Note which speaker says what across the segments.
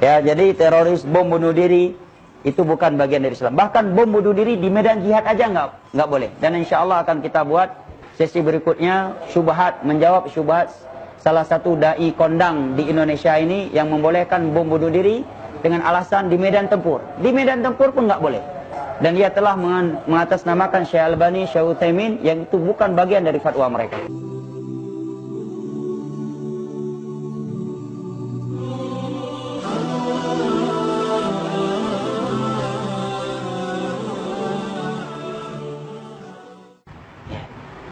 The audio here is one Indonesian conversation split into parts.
Speaker 1: Ya, jadi teroris, bom bunuh diri itu bukan bagian dari Islam. Bahkan bom bunuh diri di medan jihad aja nggak boleh. Dan insya Allah akan kita buat sesi berikutnya syubhat, menjawab syubhat salah satu dai kondang di Indonesia ini yang membolehkan bom bunuh diri dengan alasan di medan tempur. Di medan tempur pun nggak boleh. Dan dia telah mengatasnamakan Syekh Albani, Syekh Utsaimin yang itu bukan bagian dari fatwa mereka.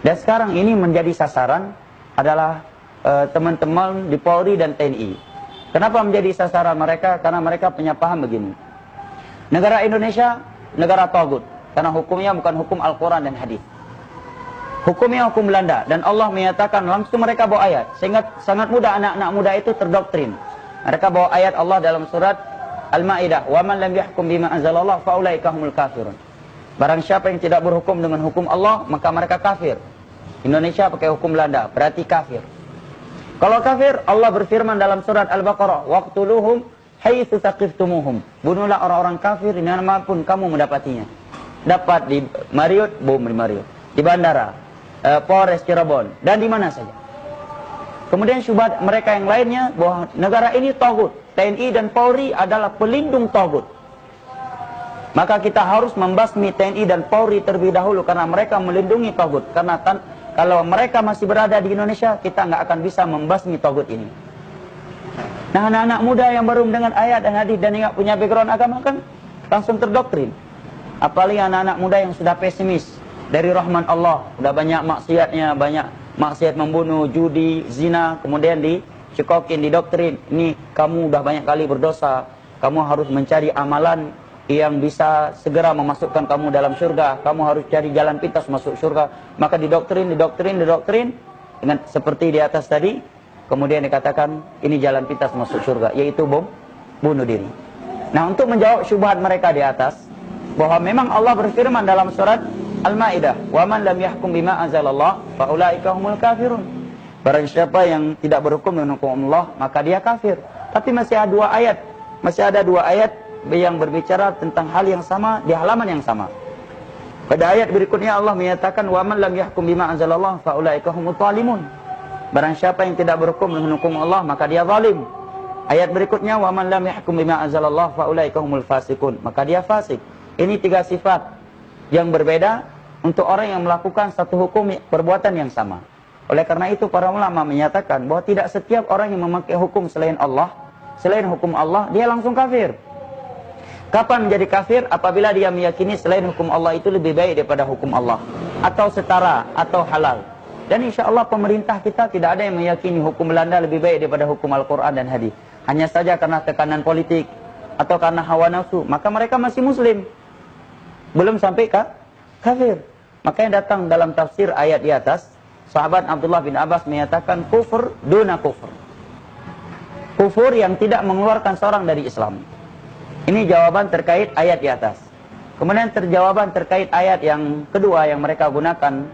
Speaker 1: Dan sekarang ini menjadi sasaran adalah teman-teman di Polri dan TNI. Kenapa menjadi sasaran mereka? Karena mereka punya paham begini. Negara Indonesia negara tagut, karena hukumnya bukan hukum Al-Quran dan hadis. Hukumnya hukum Belanda, dan Allah menyatakan langsung mereka bawa ayat, sehingga sangat mudah anak-anak muda itu terdoktrin. Mereka bawa ayat Allah dalam surat Al-Ma'idah, "Wa man lam yahkum bima anzalallah fa ulaika humul kafirun." Barang siapa yang tidak berhukum dengan hukum Allah, maka mereka kafir. Indonesia pakai hukum Belanda, berarti kafir. Kalau kafir, Allah berfirman dalam surat Al-Baqarah, "Waqtuluhum haitsu taqiftumuhum." Bunuhlah orang-orang kafir dimanapun kamu mendapatinya. Dapat di Mariot, bom di Mariot. Di bandara, Polres Cirebon, dan di mana saja. Kemudian syubhat mereka yang lainnya bahwa negara ini tagut. TNI dan Polri adalah pelindung tagut. Maka kita harus membasmi TNI dan Polri terlebih dahulu karena mereka melindungi tagut. Karena kalau mereka masih berada di Indonesia, kita nggak akan bisa membasmi tagut ini. Nah, anak-anak muda yang baru mendengar ayat dan hadis dan nggak punya background agama kan langsung terdoktrin. Apalagi anak-anak muda yang sudah pesimis dari rahman Allah, sudah banyak maksiatnya, banyak maksiat membunuh, judi, zina, kemudian dicekokin, didoktrin. Ini kamu udah banyak kali berdosa, kamu harus mencari amalan yang bisa segera memasukkan kamu dalam surga. Kamu harus cari jalan pintas masuk surga. Maka didoktrin dengan seperti di atas tadi. Kemudian dikatakan ini jalan pintas masuk surga, yaitu bom bunuh diri. Nah, untuk menjawab syubhat mereka di atas, bahwa memang Allah berfirman dalam surat Al-Ma'idah, "Wa man lam yahkum bima anzalallah fa ulaika humul kafirun." Barang siapa yang tidak berhukum dengan hukum Allah, maka dia kafir. Tapi masih ada dua ayat yang berbicara tentang hal yang sama di halaman yang sama. Pada ayat berikutnya Allah menyatakan, "Wa man lam yahkum bima anzalallah fa ulaika humut zalimun." Barang siapa yang tidak berhukum dengan hukum Allah, maka dia zalim. Ayat berikutnya, "Wa man lam yahkum bima anzalallah fa ulaika humul fasikun." Maka dia fasik. Ini tiga sifat yang berbeda untuk orang yang melakukan satu hukum perbuatan yang sama. Oleh karena itu para ulama menyatakan bahwa tidak setiap orang yang memakai hukum selain Allah, selain hukum Allah, dia langsung kafir. Kapan menjadi kafir? Apabila dia meyakini selain hukum Allah itu lebih baik daripada hukum Allah, atau setara, atau halal. Dan insya Allah pemerintah kita tidak ada yang meyakini hukum Belanda lebih baik daripada hukum Al-Quran dan hadis. Hanya saja karena tekanan politik atau karena hawa nafsu, maka mereka masih muslim. Belum sampai kafir. Maka yang datang dalam tafsir ayat di atas, sahabat Abdullah bin Abbas menyatakan kufur duna kufur. Kufur yang tidak mengeluarkan seorang dari Islam. Ini jawaban terkait ayat di atas. Kemudian jawaban terkait ayat yang kedua yang mereka gunakan,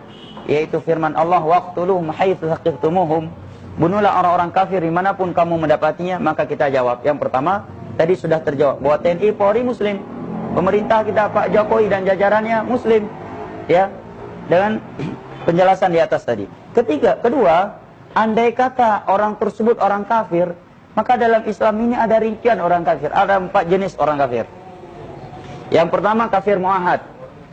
Speaker 1: yaitu firman Allah, "Waqtuluhum haitsu taqiftumuhum." Bunuhlah orang-orang kafir dimanapun kamu mendapatinya. Maka kita jawab. Yang pertama, tadi sudah terjawab bahwa TNI Polri muslim. Pemerintah kita Pak Jokowi dan jajarannya muslim. Ya, dengan penjelasan di atas tadi. Kedua, andai kata orang tersebut orang kafir, maka dalam Islam ini ada rincian orang kafir. Ada 4 jenis orang kafir. Yang pertama kafir muahad.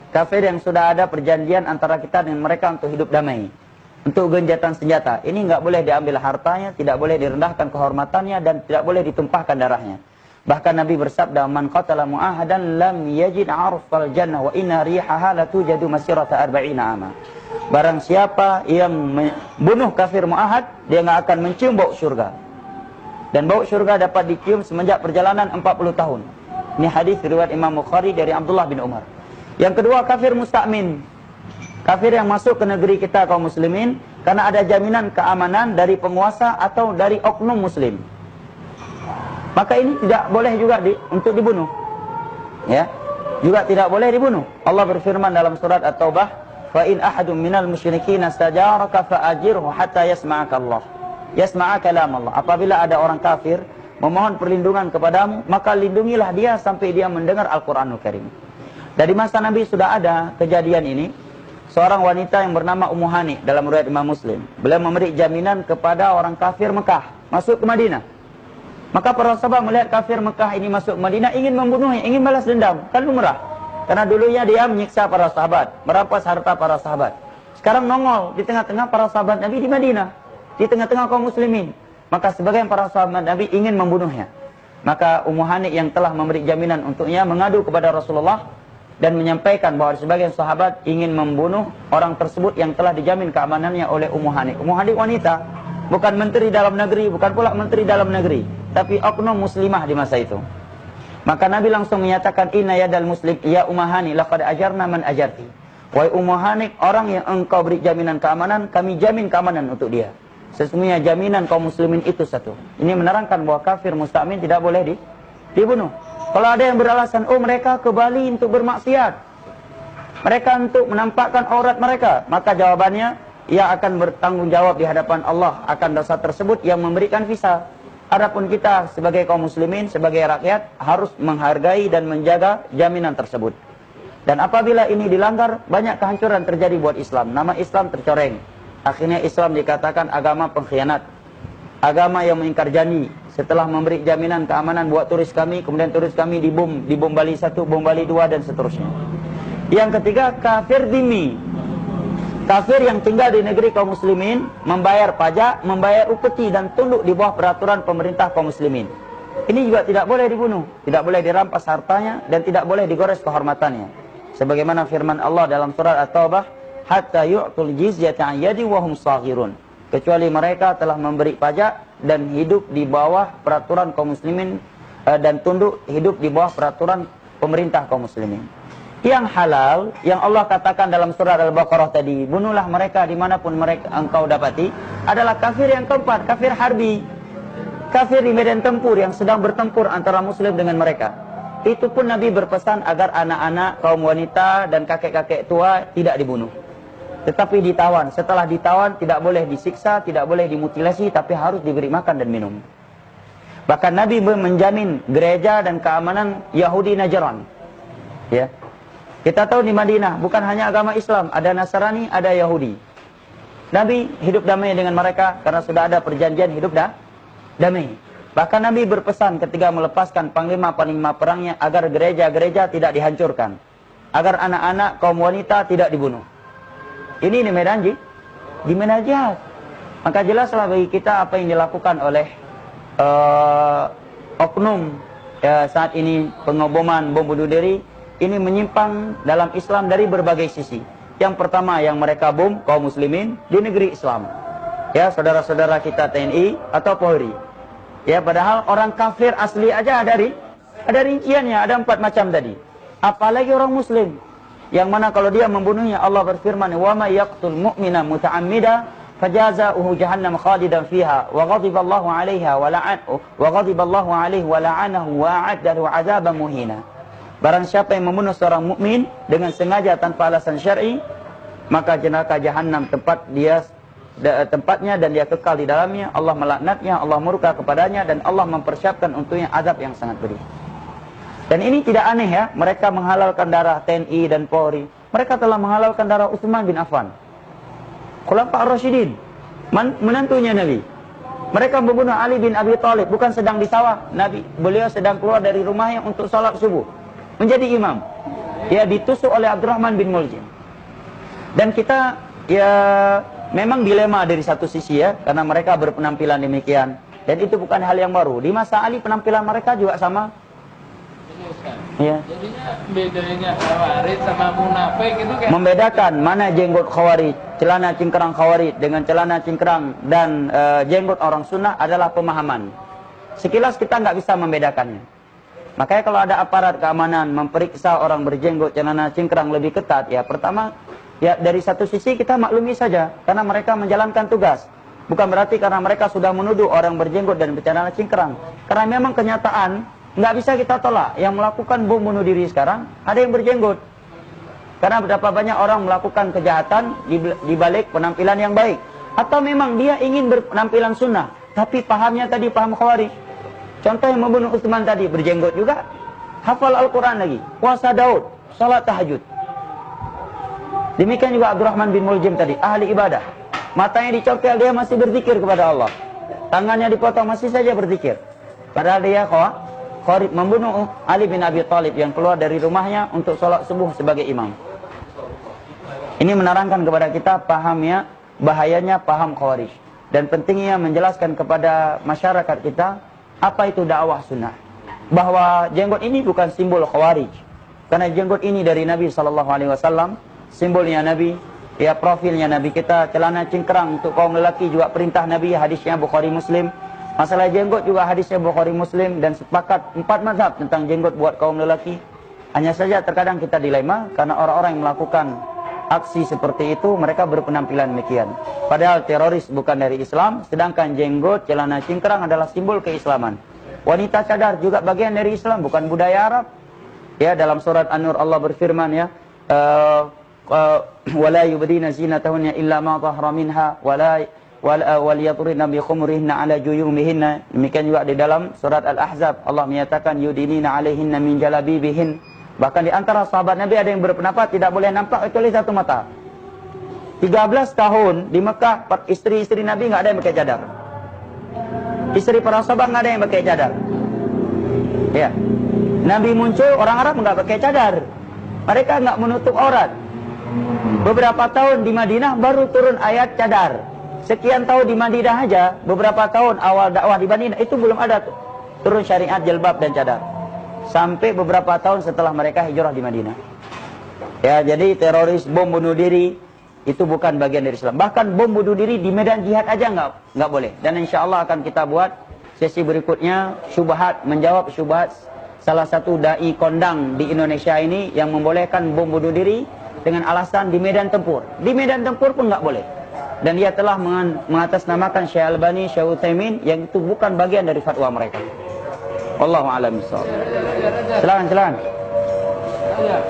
Speaker 1: Kafir yang sudah ada perjanjian antara kita dengan mereka untuk hidup damai, untuk genjatan senjata. Ini nggak boleh diambil hartanya, tidak boleh direndahkan kehormatannya, dan tidak boleh ditumpahkan darahnya. Bahkan Nabi bersabda, "Man qatala mu'ahadan lam yajid 'arfal jannah wa inna rihaha la tujadu masirata 40 ama." Barang siapa yang membunuh kafir mu'ahad, dia nggak akan mencium bau surga. Dan bau surga dapat dicium semenjak perjalanan 40 tahun. Ini hadis riwayat Imam Bukhari dari Abdullah bin Umar. Yang kedua, kafir musta'min. Kafir yang masuk ke negeri kita kaum muslimin karena ada jaminan keamanan dari penguasa atau dari oknum muslim. Maka ini tidak boleh juga untuk dibunuh. Ya, juga tidak boleh dibunuh. Allah berfirman dalam surat At-Taubah, "Fa in ahadun minal musyrikin istajaraka fa'ajirhu hatta yasma'a kalam Allah." Apabila ada orang kafir memohon perlindungan kepadamu, maka lindungilah dia sampai dia mendengar Al-Quranul Karim. Dari masa Nabi sudah ada kejadian ini. Seorang wanita yang bernama Ummu Hani dalam riwayat Imam Muslim. Beliau memberi jaminan kepada orang kafir Mekah masuk ke Madinah. Maka para sahabat melihat kafir Mekah ini masuk ke Madinah, ingin membunuhnya, ingin balas dendam. Kan lumrah. Karena dulunya dia menyiksa para sahabat, merampas harta para sahabat. Sekarang nongol di tengah-tengah para sahabat Nabi di Madinah, di tengah-tengah kaum muslimin. Maka sebagian para sahabat Nabi ingin membunuhnya. Maka Ummu Hani yang telah memberi jaminan untuknya mengadu kepada Rasulullah dan menyampaikan bahwa sebagian sahabat ingin membunuh orang tersebut yang telah dijamin keamanannya oleh Ummu Hani. Ummu Hani wanita, bukan menteri dalam negeri, bukan pula menteri dalam negeri, tapi oknum muslimah di masa itu. Maka Nabi langsung menyatakan, inna yadal muslim ya Ummu Hani laqad ajarna man ajarti. Wahai Ummu Hani, orang yang engkau beri jaminan keamanan, kami jamin keamanan untuk dia. Sesungguhnya jaminan kaum muslimin itu satu. Ini menerangkan bahwa kafir musta'min tidak boleh dibunuh. Kalau ada yang beralasan, oh mereka ke Bali untuk bermaksiat, mereka untuk menampakkan aurat mereka, maka jawabannya, ia akan bertanggung jawab di hadapan Allah akan dosa tersebut yang memberikan visa. Adapun kita sebagai kaum muslimin, sebagai rakyat, harus menghargai dan menjaga jaminan tersebut. Dan apabila ini dilanggar, banyak kehancuran terjadi buat Islam. Nama Islam tercoreng. Akhirnya Islam dikatakan agama pengkhianat, agama yang mengingkar janji. Setelah memberi jaminan keamanan buat turis kami, kemudian turis kami dibom Bali 1, bom Bali 2, dan seterusnya. Yang ketiga, kafir dhimmi. Kafir yang tinggal di negeri kaum muslimin, membayar pajak, membayar upeti, dan tunduk di bawah peraturan pemerintah kaum muslimin. Ini juga tidak boleh dibunuh, tidak boleh dirampas hartanya, dan tidak boleh digores kehormatannya. Sebagaimana firman Allah dalam surat At-Taubah, hatta yu'tul jizyata an yadi wa hum saghirun. Kecuali mereka telah memberi pajak dan hidup di bawah peraturan kaum muslimin, dan tunduk hidup di bawah peraturan pemerintah kaum muslimin. Yang halal, yang Allah katakan dalam surat Al-Baqarah tadi, bunuhlah mereka dimanapun mereka engkau dapati, adalah kafir yang keempat, kafir harbi. Kafir di medan tempur yang sedang bertempur antara muslim dengan mereka. Itu pun Nabi berpesan agar anak-anak, kaum wanita, dan kakek-kakek tua tidak dibunuh, tetapi ditawan. Setelah ditawan tidak boleh disiksa, tidak boleh dimutilasi, tapi harus diberi makan dan minum. Bahkan Nabi menjamin gereja dan keamanan Yahudi Najran. Ya. Kita tahu di Madinah bukan hanya agama Islam, ada Nasrani, ada Yahudi. Nabi hidup damai dengan mereka karena sudah ada perjanjian hidup damai. Bahkan Nabi berpesan ketika melepaskan panglima-panglima perangnya agar gereja-gereja tidak dihancurkan, agar anak-anak kaum wanita tidak dibunuh. Ini di medan jihad. Maka jelaslah bagi kita apa yang dilakukan oleh oknum saat ini, pengoboman, bom bunuh diri, ini menyimpang dalam Islam dari berbagai sisi. Yang pertama, yang mereka bom kaum muslimin di negeri Islam. Ya, saudara-saudara kita TNI atau Polri. Ya, padahal orang kafir asli aja ada rinciannya, ada 4 macam tadi. Apalagi orang muslim, yang mana kalau dia membunuhnya, Allah berfirman, wa may yaqtul mu'mina muta'ammida fajazaohu jahannam khalidan fiha wa ghadiballahu 'alaiha wa la'anahu wa a'adda lahu 'adzaban muhina. Barang siapa yang membunuh seorang mukmin dengan sengaja tanpa alasan syar'i, maka neraka jahanam tempatnya dan dia kekal di dalamnya. Allah melaknatnya, Allah murka kepadanya, dan Allah mempersiapkan untuknya azab yang sangat pedih. Dan ini tidak aneh ya, mereka menghalalkan darah TNI dan Polri. Mereka telah menghalalkan darah Utsman bin Affan, Khulafa ar-Rasyidin, menantunya Nabi. Mereka membunuh Ali bin Abi Thalib, bukan sedang di sawah. Beliau sedang keluar dari rumahnya untuk salat subuh, menjadi imam. Dia ditusuk oleh Abdurrahman bin Muljim. Dan kita ya memang dilema dari satu sisi ya, karena mereka berpenampilan demikian. Dan itu bukan hal yang baru. Di masa Ali penampilan mereka juga sama. Ya.
Speaker 2: Jadinya bedanya Khawarij sama munafik itu kayak
Speaker 1: membedakan mana jenggot Khawarij, celana cingkrang Khawarij dengan celana cingkrang dan jenggot orang sunnah adalah pemahaman. Sekilas kita nggak bisa membedakannya. Makanya kalau ada aparat keamanan memperiksa orang berjenggot celana cingkrang lebih ketat, ya pertama ya dari satu sisi kita maklumi saja karena mereka menjalankan tugas. Bukan berarti karena mereka sudah menuduh orang berjenggot dan bercelana cingkrang. Karena memang kenyataan nggak bisa kita tolak. Yang melakukan bom bunuh diri sekarang ada yang berjenggot. Karena berapa banyak orang melakukan kejahatan di balik penampilan yang baik. Atau memang dia ingin berpenampilan sunnah, tapi pahamnya tadi paham Khawarij. Contoh yang membunuh Utsman tadi, berjenggot juga. Hafal Al-Quran lagi. Puasa Daud. Salat tahajud. Demikian juga Abdurrahman bin Muljim tadi, ahli ibadah. Matanya dicongkel, dia masih berzikir kepada Allah. Tangannya dipotong, masih saja berzikir. Padahal dia kharib membunuh Ali bin Abi Thalib yang keluar dari rumahnya untuk sholat subuh sebagai imam. Ini menerangkan kepada kita pahamnya, bahayanya paham Khawarij. Dan pentingnya menjelaskan kepada masyarakat kita apa itu dakwah sunnah. Bahwa jenggot ini bukan simbol Khawarij. Karena jenggot ini dari Nabi SAW, simbolnya Nabi, ya profilnya Nabi kita, celana cingkrang untuk kaum lelaki juga perintah Nabi, hadisnya Bukhari Muslim. Masalah jenggot juga hadisnya Bukhari Muslim, dan sepakat 4 mazhab tentang jenggot buat kaum lelaki. Hanya saja terkadang kita dilema karena orang-orang yang melakukan aksi seperti itu mereka berpenampilan demikian. Padahal teroris bukan dari Islam, sedangkan jenggot, celana cingkrang adalah simbol keislaman. Wanita cadar juga bagian dari Islam, bukan budaya Arab. Ya, dalam surat An-Nur Allah berfirman ya, wala yubdina zinatahunna illa ma dhahara minha wal yadribna bi khumurihinna ala juyumihinna. Demikian juga di dalam surat Al-Ahzab Allah menyatakan yudinina alaihinna min jalabibihin. Bahkan di antara sahabat Nabi ada yang berpendapat tidak boleh nampak kecuali satu mata. 13 tahun di Mekah istri-istri Nabi enggak ada yang pakai cadar. Istri para sahabat enggak ada yang pakai cadar. Ya. Nabi muncul, orang Arab enggak pakai cadar. Mereka enggak menutup aurat. Beberapa tahun di Madinah baru turun ayat cadar. Sekian tahun di Madinah aja, beberapa tahun awal dakwah di Madinah itu belum ada turun syariat jilbab dan cadar. Sampai beberapa tahun setelah mereka hijrah di Madinah. Ya, jadi teroris, bom bunuh diri itu bukan bagian dari Islam. Bahkan bom bunuh diri di medan jihad aja nggak boleh. Dan insya Allah akan kita buat sesi berikutnya syubhat, menjawab syubhat salah satu dai kondang di Indonesia ini yang membolehkan bom bunuh diri dengan alasan di medan tempur. Di medan tempur pun nggak boleh. Dan dia telah mengatasnamakan Syekh Albani, Syekh Utsaimin yang itu bukan bagian dari fatwa mereka. Wallahu a'lam bishawab. Silakan.
Speaker 2: Ya.